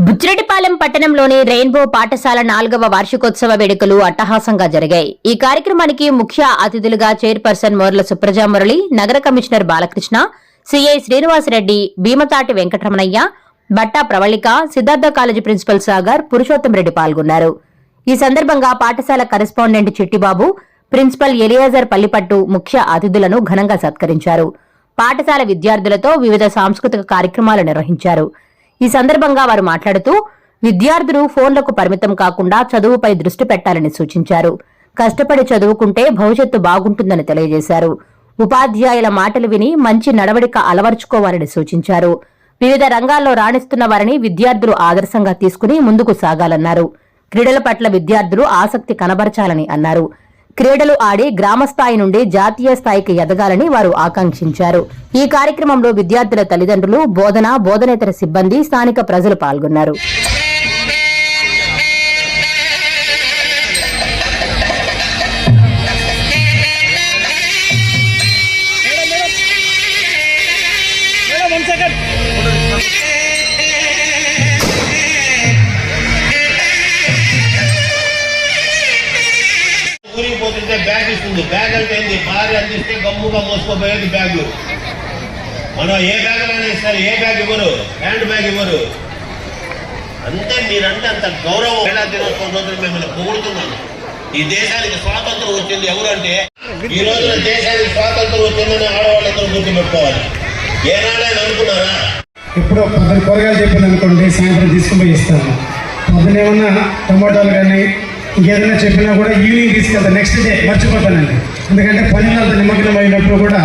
బుచ్చిరెడ్డిపాలెం పట్టణంలోని రెయిన్బో పాఠశాల 4వ వార్షికోత్సవ వేడుకలు అట్టహాసంగా జరిగాయి. ఈ కార్యక్రమానికి ముఖ్య అతిథులుగా చైర్పర్సన్ మోర్ల సుప్రజా మురళి, నగర commissioner Balakrishna, CI Srinivasareddy, Bhimatati Venkataramanaiah, Batta Pravallika, Siddhartha college principal Sagar, Purushottam Reddy పాల్గొన్నారు. ఈ సందర్భంగా పాఠశాల కరెస్పాండెంట్ చిట్టిబాబు, ప్రిన్సిపల్ ఎలియాజర్ పల్లిపట్టు ముఖ్య అతిథులను ఘనంగా సత్కరించారు. పాఠశాల విద్యార్థులతో వివిధ సాంస్కృతిక కార్యక్రమాలు నిర్వహించారు. ఈ సందర్భంగా వారు మాట్లాడుతూ విద్యార్థులు ఫోన్లకు పరిమితం కాకుండా చదువుపై దృష్టి పెట్టాలని సూచించారు. కష్టపడి చదువుకుంటే భవిష్యత్తు బాగుంటుందని తెలియజేశారు. ఉపాధ్యాయుల మాటలు విని మంచి నడవడిక అలవర్చుకోవాలని సూచించారు. వివిధ రంగాల్లో రాణిస్తున్న వారిని విద్యార్థులు ఆదర్శంగా తీసుకుని ముందుకు సాగాలన్నారు. క్రీడల పట్ల విద్యార్థులు ఆసక్తి కనబరచాలని అన్నారు. క్రీడలు ఆడి గ్రామస్థాయి నుండి జాతీయ స్థాయికి ఎదగాలని వారు ఆకాంక్షించారు. ఈ కార్యక్రమంలో విద్యార్థుల తల్లిదండ్రులు, బోధనేతర సిబ్బంది, స్థానిక ప్రజలు పాల్గొన్నారు. ఊరికి పోతుంటే బ్యాగ్ ఇస్తుంది. బ్యాగ్ అంటే ఏంది? భార్య అందిస్తే గమ్ముగా మోసుకోపోయేది బ్యాగ్. మనం ఏ బ్యాగులైనా ఇస్తారు, ఏ బ్యాగ్ ఇవ్వరు, హ్యాండ్ బ్యాగ్ ఇవ్వరు. అంతే మీరంటే అంత గౌరవం. మహిళా దినోత్సవం రోజున మిమ్మల్ని పొగుడుతున్నాను. ఈ దేశానికి స్వాతంత్రం వచ్చింది ఎవరు అంటే, ఈ రోజున దేశానికి స్వాతంత్రం వచ్చిందని ఆడవాళ్ళందరూ గుర్తుపెట్టుకోవాలి. ఏనాడైనా అనుకున్నారా? ఇప్పుడు పొద్దున కూరగాయలు చెప్పింది అనుకోండి, సాయంత్రం తీసుకుని పోయి ఇస్తాను. పొద్దున ఏమన్నా టమాటాలు కానీ ఇంకేదైనా చెప్పినా కూడా ఈవినింగ్ తీసుకెళ్తాను. నెక్స్ట్ డే మర్చిపోతానండి. ఎందుకంటే పనిలో అంత నిమగ్నం అయినప్పుడు కూడా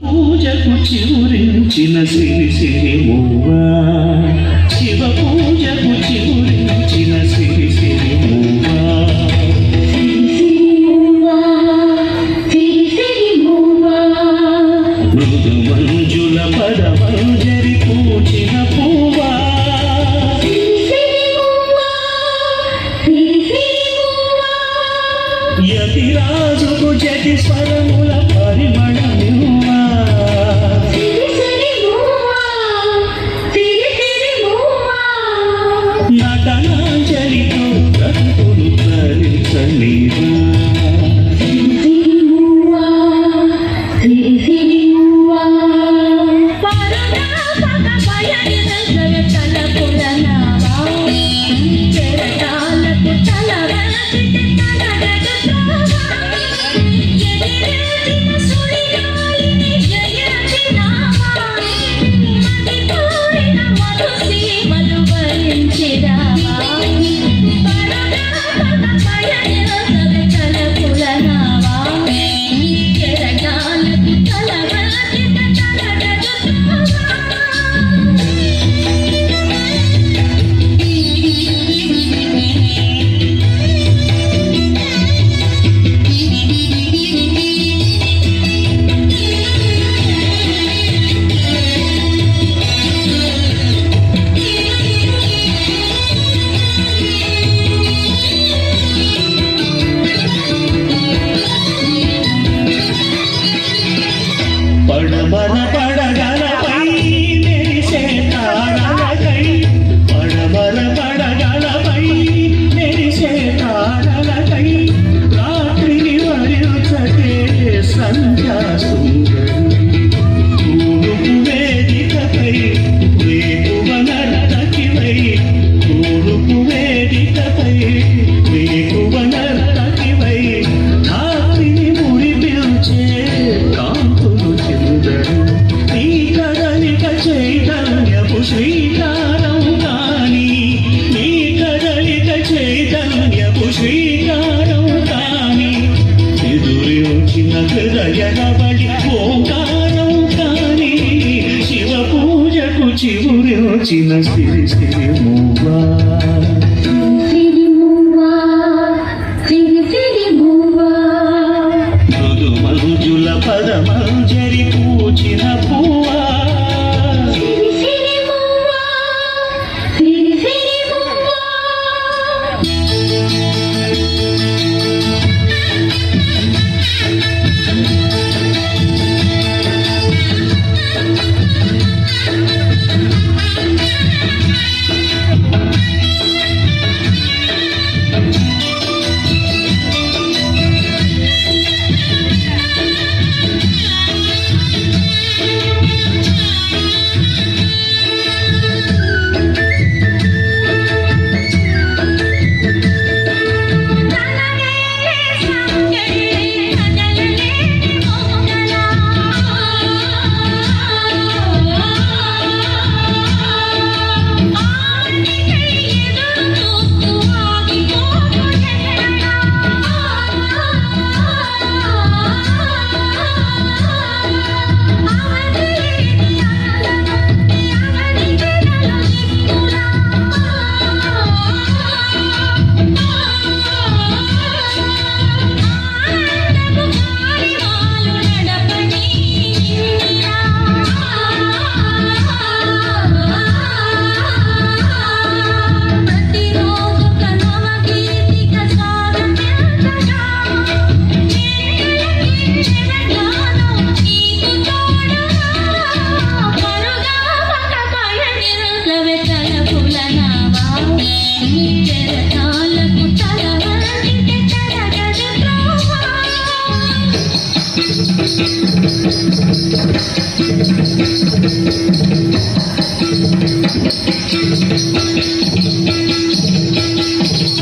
పూజకు చివురించిన సిరి సిరి మూవా, శివ పూజకు చివురించిన సిరి సిరి మూవా, మృదు మంజుల పదమంజరి పూచిన పూవా, యతిరాజుకు జటి స్వరముల పరిమళమివ్వా, నటనాంజలితో బ్రతుకులు ధరించనివా, పడమర పడగలపై మెరిసే తారలకై, పడమర పడగలపై మెరిసే తారలకై, రాత్రిని వరించటే సంధ్యా సుందరి, తూర్పు వేదికపై వేకువ నర్తకివై, తూర్పు వేదికపై వేకువ నర్తకివై, ధాత్రిని మురిపిల్చే కాంతులు చిందరు, నీ కదలిక చైతన్యపు శ్రీకారం కాని, నీ కదలిక చైతన్యపు శ్రీకారం కాని, ఎదురొచ్చిన హృదయనబడి ఓంకారం కాని, శివ పూజకు చివురొచ్చిన సిరి సిరి మూవా, మృదు మంజుల పదమంజరి పూచిన పూవా,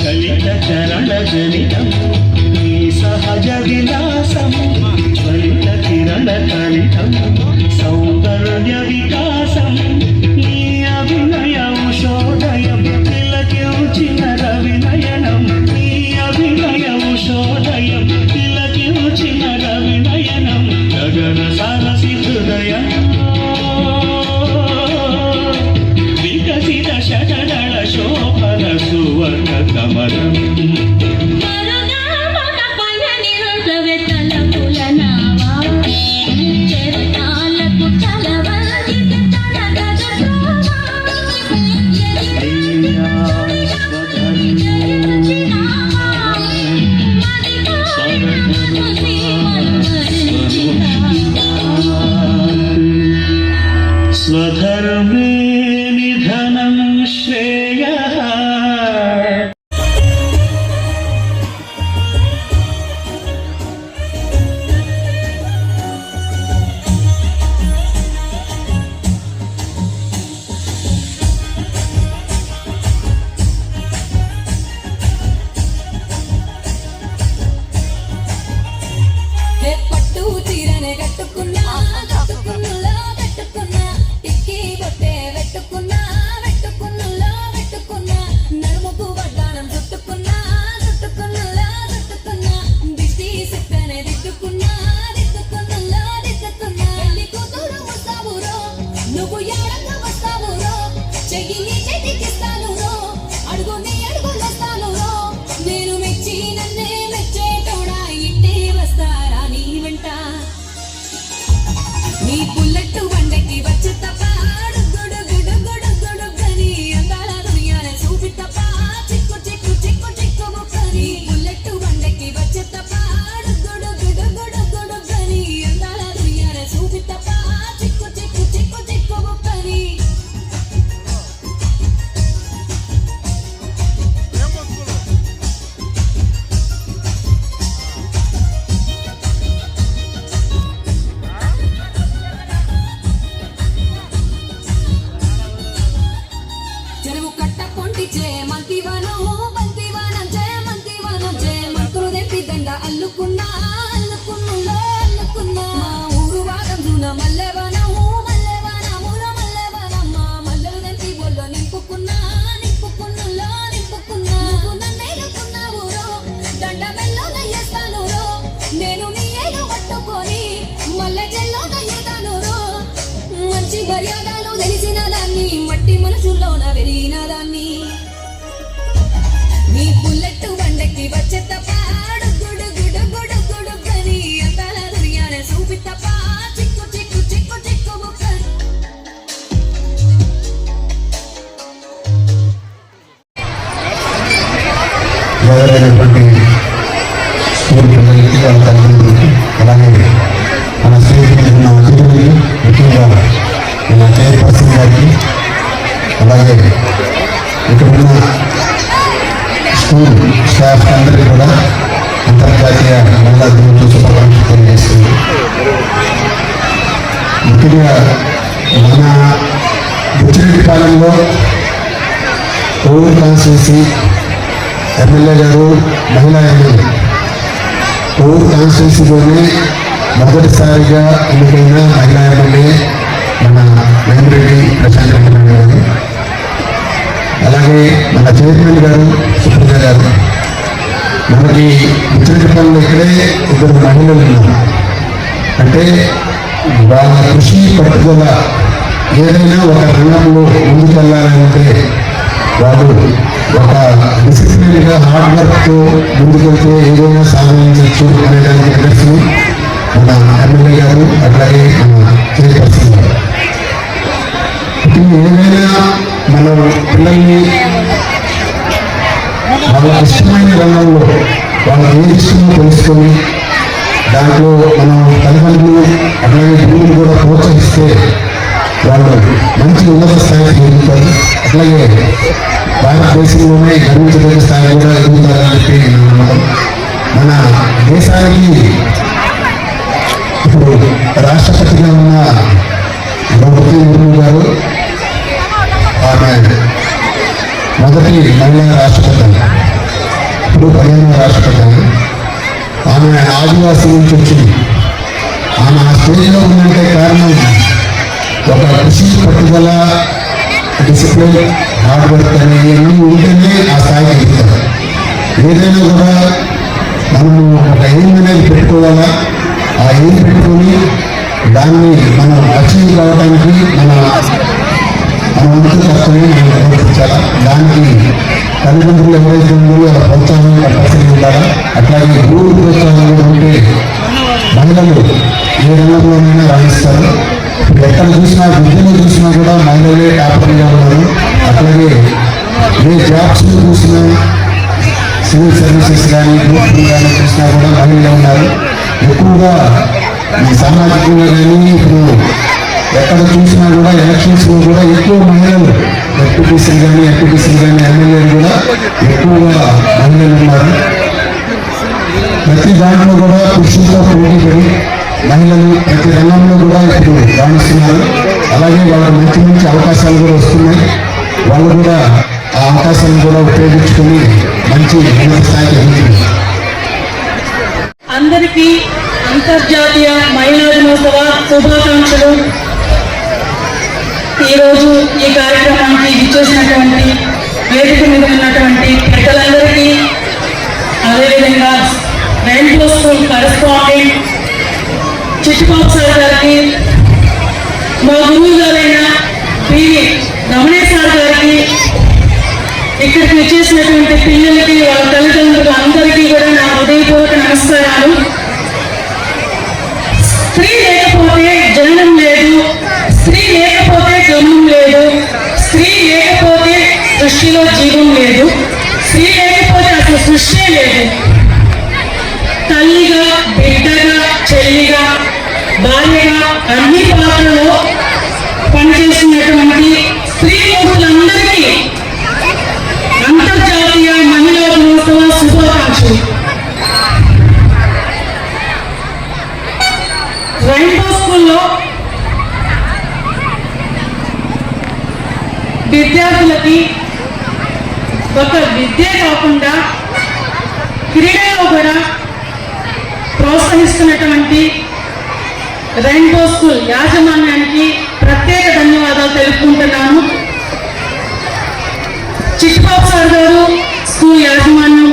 కలిత చరణ జనితం నీ సహజ విలాసం, ఫలిత కిరణ కలితం సౌందర్య వికాసం, నీ అభినయ ఉషోదయం తిలకించిన రవినయనం, నీ అభినయ ఉషోదయం అల్లుకున్నా అల్లుకున్నులో అల్లుకున్నా ఊరు వాగందున మల్లెవనము మల్లెవనముల మల్లెవనమ్మ మల్లెలు దంచి బొల్ల నింపుకున్నా నింపుకున్నులో నింపుకున్నా నన్నేలుకున్నావు రో దండమెల్లో నయ్యేస్తాను రో నేను నీ ఏలు పట్టుకొని మల్లె జల్లో నయ్యేదాను రో మంచి మర్యాదలు తెలిసిన దాన్ని మట్టి మనసులోన వెలిగిన దాన్ని నీ బుల్లెట్ బండకి వచ్చే తప్ప గుడు గుడు గుడు గుడు గని అంతల దుర్యానే చూపి తప్ప చిక్కు చిక్కు చిక్కు చిక్కు బుక్క ఎవరైనటువంటి స్కూల్ పిల్లలకి వాళ్ళ తల్లిదండ్రులకి అలాగే మన స్నేహితులు ఉన్న అతిథులకి ముఖ్యంగా మన చైర్పర్సన్ గారికి అలాగే ఇక్కడ ఉన్న స్కూల్ స్టాఫ్ అందరికీ కూడా అంతర్జాతీయ మహిళా దినోత్సవ శుభాకాంక్షలు తెలియజేస్తుంది. ముఖ్యంగా మన బుచ్చిరెడ్డిపాలెంలో కోవూరు కాన్స్టిట్యూన్సీ ఎమ్మెల్యే గారు మహిళా ఎమ్మెల్యే కోవూరు కాన్స్టిట్యూన్సీలోనే మొదటిసారిగా ఎన్నికైన మహిళా ఎమ్మెల్యే మన వేమిరెడ్డి ప్రశాంత్ రెడ్డి గారు, అలాగే మన చైర్మన్ గారు సుప్రజ గారు. మనకి బుచ్చిరెడ్డిపాలెంలో ఇక్కడే ఇద్దరు మహిళలు ఉన్నారు. అంటే వాళ్ళ కృషి పట్టుదల ఏదైనా ఒక రంగంలో ముందుకెళ్ళాలంటే వాళ్ళు ఒక డిసిప్లిన్గా హార్డ్ వర్క్తో ముందుకెళ్తే ఏదైనా సాధించవచ్చు అనేదానికి నిదర్శనం మన ఎమ్మెల్యే గారు, అట్లాగే మన చైర్పర్సన్ గారు. ఏదైనా మనం పిల్లల్ని వాళ్ళ ఇష్టమైన రంగంలో వాళ్ళకి ఏది ఇష్టమో తెలుసుకొని దాంట్లో మనం తల్లిదండ్రులు అట్లాగే గురువులు కూడా ప్రోత్సహిస్తే వాళ్ళు మంచి ఉన్నత స్థాయికి ఎదుగుతారు. అట్లాగే భారతదేశంలోనే గర్వించదగిన స్థాయి కూడా ఎదుగుతారని చెప్పి నా నమ్మకం. మన దేశానికి ఇప్పుడు రాష్ట్రపతిగా ఉన్న ద్రౌపది ముర్ము గారు ఆమె మొదటి మహిళా రాష్ట్రపతి, ఇప్పుడు 15వ రాష్ట్రపతి. ఆమె ఆదివాసీ నుంచి వచ్చింది. ఆమె ఆ స్టేజ్లో ఉందంటే కారణం ఒక కృషి పట్టుదల, డిసిప్లిన్, హార్డ్ వర్క్ అనేవి ఉంటేనే ఆ స్థాయికి ఎదుగుతారు. ఏదైనా కూడా మనము ఒక ఎయిమ్ అనేది పెట్టుకోవాలా. ఆ ఎయిమ్ పెట్టుకొని దాన్ని మనం అచీవ్ కావడానికి మన వంతు కర్తవ్యం మనం నిర్వర్తించాలా. దానికి తల్లిదండ్రులు ఎవరైతే ఉందో వాళ్ళ ప్రోత్సాహం కంపల్సరీ ఉండాలా. అట్లాగే గురువుల ప్రోత్సాహం కూడా ఉంటే మహిళలు ఏ రంగంలోనైనా రాణిస్తారు. ఎక్కడ చూసినా విద్యను చూసినా కూడా మహిళలే టాపర్గా ఉన్నారు. అట్లాగే ఏ జాబ్స్లో చూసినా సివిల్ సర్వీసెస్ కానీ గ్రూప్ కానీ చూసినా కూడా మహిళలే ఉన్నారు. ఎక్కువగా ఈ సామాజికంగా కానీ ఇప్పుడు ఎక్కడ చూసినా కూడా ఎలక్షన్స్లో కూడా ఎక్కువ మహిళలు ఎంపీటీసీలు కానీ ఎమ్మెల్యేలు కూడా ఎక్కువగా మహిళలు ఉన్నారు. ప్రతి దాంట్లో కూడా పురుషులతో పోటీపడి మహిళలు ప్రతి రంగంలో కూడా ఇప్పుడు రాణిస్తున్నారు. అలాగే వాళ్ళ మంచి మంచి అవకాశాలు కూడా వస్తున్నాయి. వాళ్ళు కూడా ఆ అవకాశాలను కూడా ఉపయోగించుకొని మంచి ఉన్నత స్థాయికి ఎదుగుతున్నారు. అందరికీ అంతర్జాతీయ మహిళా దినోత్సవ శుభాకాంక్షలు. ఈరోజు ఈ కార్యక్రమానికి ఇచ్చేసినటువంటి వేదిక మీద ఉన్నటువంటి పెద్దలందరికీ, అదేవిధంగా rainbow school correspondent Chittubabu sir గారికి, మా గురువు గారైన పివి రమణేష్ సార్ గారికి, ఇక్కడికి వచ్చేసినటువంటి పిల్లలకి, వాళ్ళ తల్లిదండ్రులు అందరికీ కూడా నా హృదయపూర్వక నమస్కారాలు. స్త్రీ లేకపోతే జననం లేదు, స్త్రీ లేకపోతే జన్మం లేదు, స్త్రీ లేకపోతే సృష్టిలో జీవం లేదు, స్త్రీ లేకపోతే అసలు సృష్టి లేదు. తల్లిగా, బిడ్డగా, చెల్లిగా, భార్యగా అన్ని పాత్రలో పనిచేస్తున్నటువంటి స్త్రీమూర్తులందరికీ అంతర్జాతీయ మహిళా దినోత్సవ శుభాకాంక్షలు. రెయిన్బో స్కూల్లో విద్యార్థులకి ఒక విద్య కాకుండా క్రీడలో కూడా నిర్వహిస్తున్నటువంటి రెయిన్బో స్కూల్ యాజమాన్యానికి ప్రత్యేక ధన్యవాదాలు తెలుపుకుంటున్నాను. చిట్టుబాబు సార్ గారు, స్కూల్ యాజమాన్యం,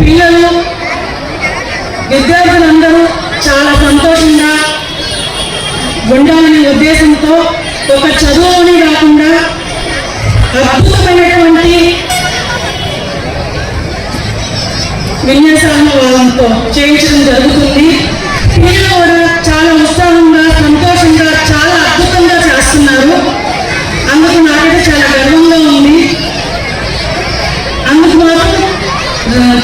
పిల్లలు, విద్యార్థులందరూ చాలా సంతోషంగా ఉండాలనే ఉద్దేశంతో ఒక చదువుని కాకుండా అద్భుతమైనటువంటి విన్యాసాలను వాళ్ళతో చేయించడం జరుగుతుంది. పిల్లలు కూడా చాలా ఉత్సాహంగా, సంతోషంగా, చాలా అద్భుతంగా చేస్తున్నారు. అందుకు నాకైతే చాలా గర్వంగా ఉంది. అందుకు మాత్రం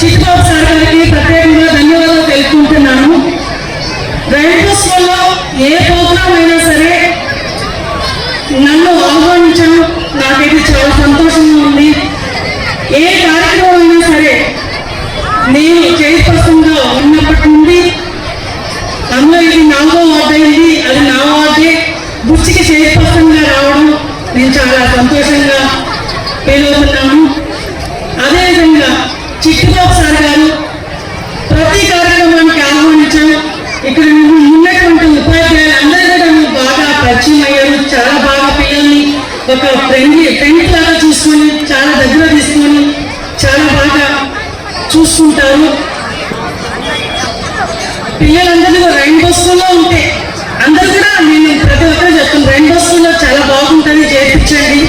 చిట్టుబాబు సార్ గారికి ప్రత్యేకంగా ధన్యవాదాలు తెలుపుకుంటున్నాను. రెయిన్బో స్కూల్లో ఏ ప్రోగ్రాం అయినా సరే నన్ను ఆహ్వానించడం నాకైతే చాలా సంతోషంగా ఉంది. ఏ కార్యక్రమం అయినా సరే నేను చైర్పర్సన్గా ఉన్నప్పటి నుండి అందులో ఇది 4వ వార్డు అయింది, అది నా వార్డే. బుచ్చికి చైర్పర్సన్గా రావడం నేను చాలా సంతోషంగా ఫీల్ అవుతున్నాను. అదేవిధంగా చిట్టుబాబు సార్ గారు ప్రతి కార్యక్రమానికి ఆహ్వానించాం. ఇక్కడ ఉన్నటువంటి ఉపాధ్యాయులు అందరూ కూడా బాగా పరిచయం అయ్యారు. చాలా బాగా పిల్లల్ని ఒక ఫ్రెండ్ లాగా చూసుకొని, చాలా దగ్గర తీసుకొని చాలా బాగా చూసుకుంటారు. పిల్లలందరూ రెయిన్బో స్కూల్లో ఉంటే అందరూ కూడా నేను ప్రతి ఒక్కరు చెప్తాను, రెయిన్బో స్కూల్లో చాలా బాగుంటుంది, చేర్పించండి,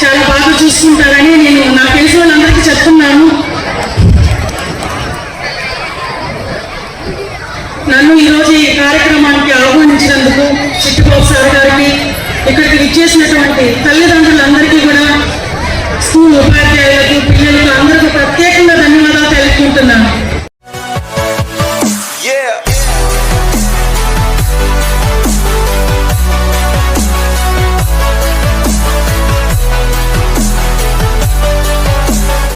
చాలా బాగా చూసుకుంటారని నేను నాకు తెలిసిన వాళ్ళందరికీ చెప్తున్నాను. నన్ను ఈరోజు ఈ కార్యక్రమానికి ఆహ్వానించినందుకు చిట్టుబాబు సార్ గారికి, ఇక్కడికి విచ్చేసినటువంటి తల్లిదండ్రులందరికీ కూడా, స్కూల్ ఉపాధ్యాయులకు, పిల్లలకు అందరికీ ప్రత్యేకంగా ధన్యవాదాలు తెలుపుకుంటున్నాను.